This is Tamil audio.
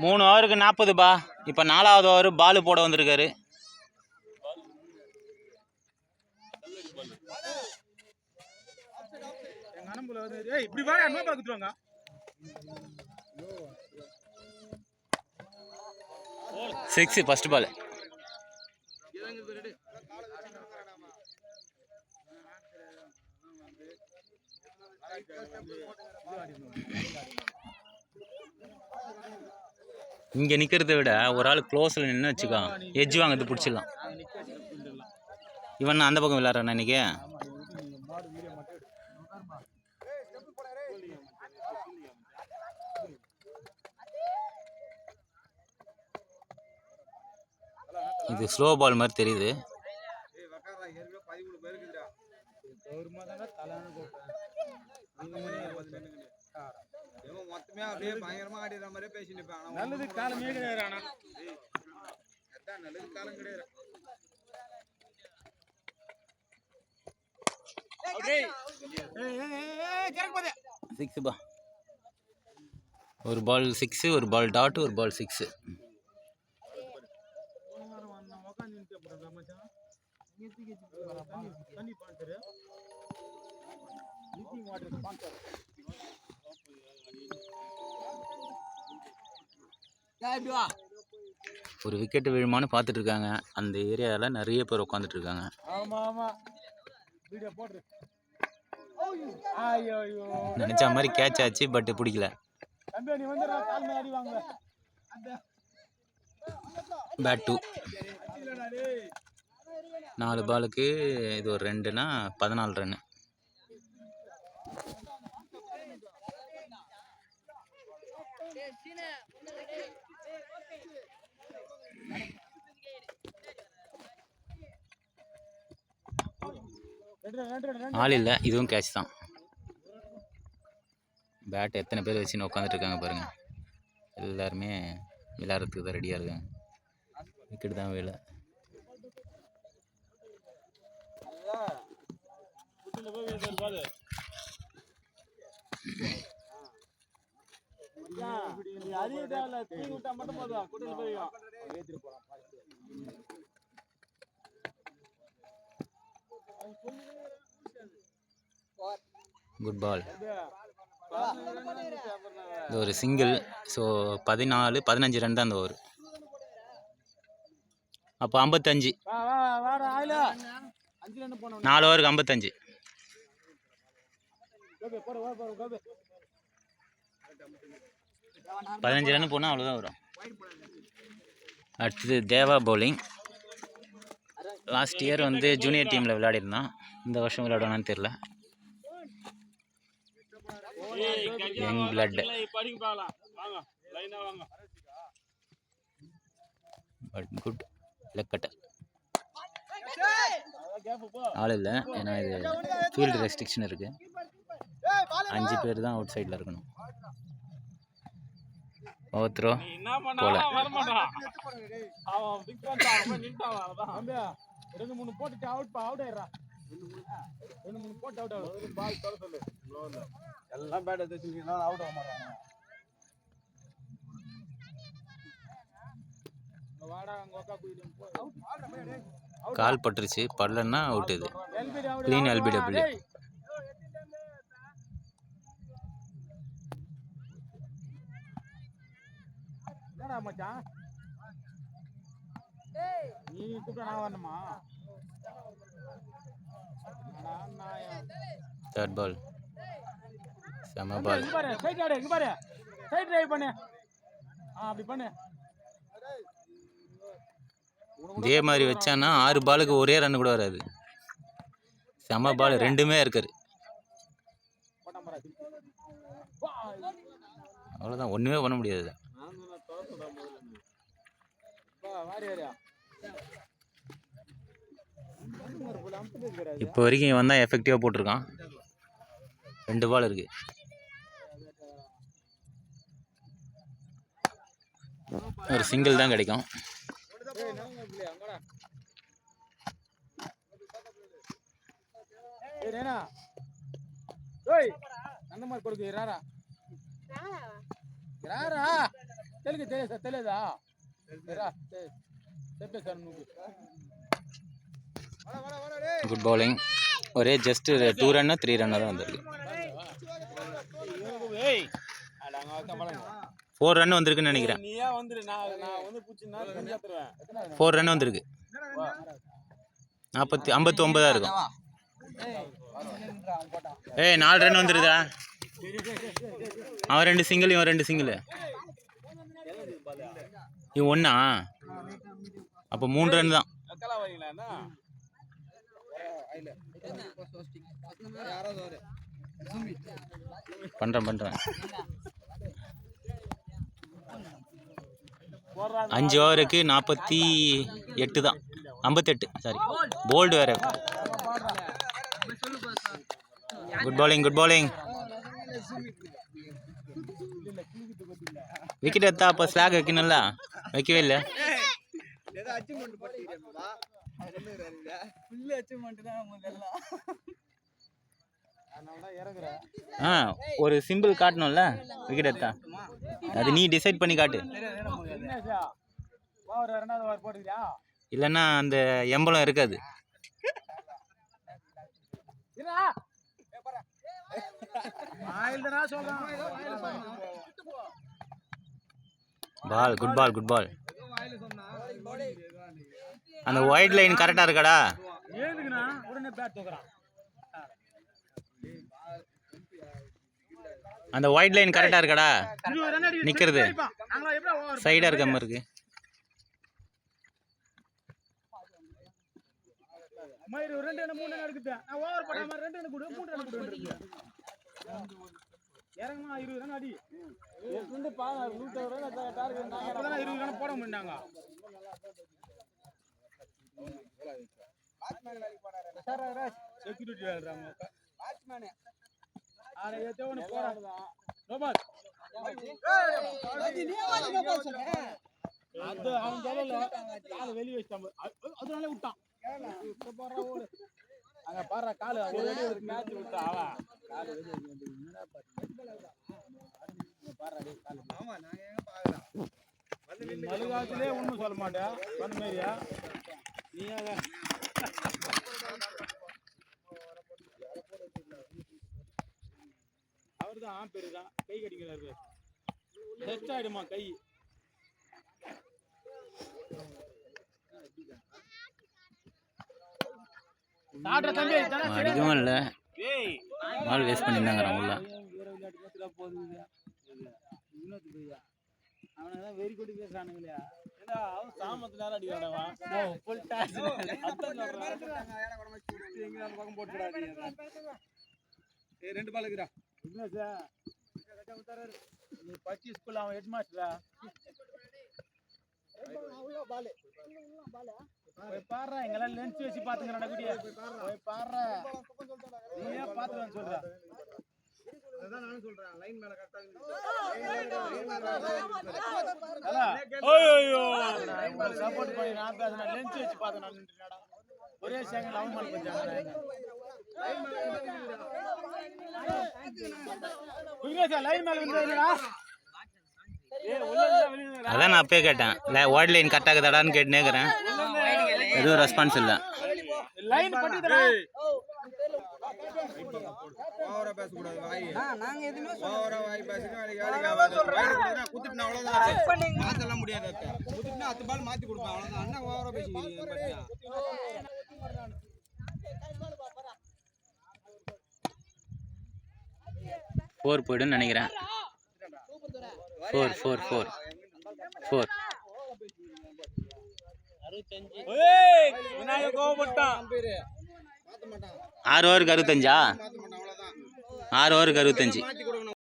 3 ஓவருக்கு 40பா. இப்போ 4வது ஓவர் பால் போட வந்திருக்காரு. Six first ball. இங்கே நிற்கிறத விட ஒரு ஆள் க்ளோஸில் நின்று வச்சுக்கோ, எட்ஜ் வாங்கிறது பிடிச்சிடலாம். இவன் அந்த பக்கம் விளையாடுறான் இன்னைக்கு. இது ஸ்லோ பால் மாதிரி தெரியுது. மொத்தமே அப்படியே பயங்கரமா ஆடிற மாதிரியே பேசிட்டு இருப்பான். நல்லது காலமே கிடையாது. ஆனா அதான் நல்லது காலம் கிடையாது. சிக்ஸ் பா. ஒரு பால் 6, ஒரு பால் டாட், ஒரு பால் 6. ஒரு விக்கெட் விழுமான்னு பார்த்துட்டு இருக்காங்க. அந்த ஏரியாவில் நிறைய பேர் உட்காந்துட்டு இருக்காங்க. நினைச்ச மாதிரி கேட்ச் ஆச்சு, பட் பிடிக்கல. பேட் 2. 4 பாலுக்கு இது ஒரு 2னா 14 ரன்னு. ஆள் இல்லை, இதுவும் கேட்ச் தான். பேட் எத்தனை பேர் வச்சுன்னு உட்காந்துட்டு இருக்காங்க பாருங்க. எல்லாருமே விளையாடுறதுக்கு தான் ரெடியாக இருக்காங்க. விக்கெட் தான் வேலை. Good ball. இது ஒரு சிங்கிள். ஸோ 15 ரன் தான் அந்த ஓவர். அப்போ 55. 4 ஓவருக்கு 55. பதினஞ்சு ரன் போனால் அவ்வளோதான் வரும். அடுத்தது தேவா பவுலிங். லாஸ்ட் இயர் வந்து ஜூனியர் டீமில் விளையாடிருந்தான். இந்த வருஷம் விளையாடுவானான்னு தெரில. Young blood. But good leg cutter. ஆள் இல்லை, ஏன்னா இது ஃபீல்டு ரெஸ்ட்ரிக்ஷன் இருக்குது. 5 பேர் தான் அவுட் சைடில் இருக்கணும். ஓத்ரோ போல. கால் பட்டுருச்சு, படலன்னா அவுட். இது க்ளீன் எல்பிடபிள்யூ. Third ball. செம பால். இதே மாதிரி வச்சானா 6 பாலுக்கு ஒரே ரன் கூட வராது. செம பால், 2மே இருக்காரு. அவ்வளோதான், ஒன்றுமே பண்ண முடியாது. இப்போ வரைக்கும் இவன் தான் எஃபெக்டிவாக போட்டிருக்கான். 2 பால் இருக்கு. ஒரு சிங்கிள் தான் கிடைக்கும். அந்த மாதிரி கொடுக்குறாரா? Good bowling. ஒரே ஜஸ்ட் 2 ரன் 3 ரன் தான் வந்திருக்கு. 4 ரன் வந்திருக்குன்னு நினைக்கிறேன். 4 ரன் வந்திருக்கு. 59 இருக்கும். 4 ரன் வந்துருதா? அவன் 2 சிங்கிள், இவன் 2 சிங்கிள். இவன் ஒன்றா? அப்போ 3 ரன் தான். பண்ணுறேன் 5 ஓவருக்கு 48 தான். 58, சாரி, போல்டு வேறு. Good bowling. விக்கெட் எடுத்தா அப்போ ஸ்லாக் வைக்கணும்ல, வைக்கவே இல்லை. ஒரு சிம்பிள் காட்டணும்ல விக்கெட் எடுத்தா. அது நீ டிசைட் பண்ணி காட்டு. இல்லைன்னா அந்த எம்பளம் இருக்காது. Good ball. அந்த ஒயிட் லைன் கரெக்டா இருக்காடா? அந்த ஒயிட் லைன் கரெக்டா இருக்காடா? நிக்கிறது சைடா இருக்க மாதிரி இருக்கு. போட முடியாங்க. செக்யூரிட்டி வெளியே வச்சிட்டான். அதனால விட்டான். அங்க பாரு காலு மேட்ச் விட்டா மறுகாலத்திலே ஒன்றும் சொல்ல மாட்டேன். சொன்னமாரியா நீ அவரு தான் பேரு தான் கை கடிக்கிறாரு. டெஸ்ட் ஆயிடுமா கை? அடிக்கவும் இல்லை, பால் வேஸ்ட் பண்ணியிருந்தாங்க. உள்ள அவனதான் வெறி கொண்டு பேசுறானுங்களே. அவன் சாமத்து நேரம் அடிக்கிறாடா. பக்கம் போட்டுடாது. 2 பால் இருக்குடா. நீ பச்சி ஸ்கூல் அவன் ஹெட் மாஸ்டரா? போய் பாடுறா, எங்கெல்லாம் லென்ஸ் வச்சு பாத்துங்கிறா குட்டியா. போய் பாடுறா, நீயே பாத்துன்னு சொல்ற. அதான் நானும் சொல்றேன். லைன் மேல கரெக்டா சப்போர்ட் பண்ணி நான் பேசுறேன். லென்ஸ் வச்சு பார்த்தேன் நான் நின்றுடா. ஒரே செகண்ட் லவ் பண்ணி வச்சாங்க. லைன் மேல வந்துடா. அதான் நான் அப்பயே கேட்டேன், ஒயிட் லைன் கரெக்டாக இருக்குதாடான்னு கேட்டுனே இருக்கிறேன். எதுவும் ரெஸ்பான்ஸ் இல்லை. லைன் பட்டுதுடா. ஓவரா பேச கூடாது. வாய் நாங்க எதுமே ஓவரா வாய் பேசினா வேலைக்கு ஆகாது. குத்திட்டா அவ்வளவுதான். மாத்தலாம் முடியாது. குத்திட்டா 10 பால் மாத்தி கொடுப்பேன் அவ்வளவுதான். அண்ணா ஓவரா பேசிக்கிறீங்க பத்தியா? 4 போய்டுன்னு நினைக்கிறேன். 4 விநாயக கோபப்பட்டான். 6 ஓவருக்கு 65. 6 ஓவருக்கு 65.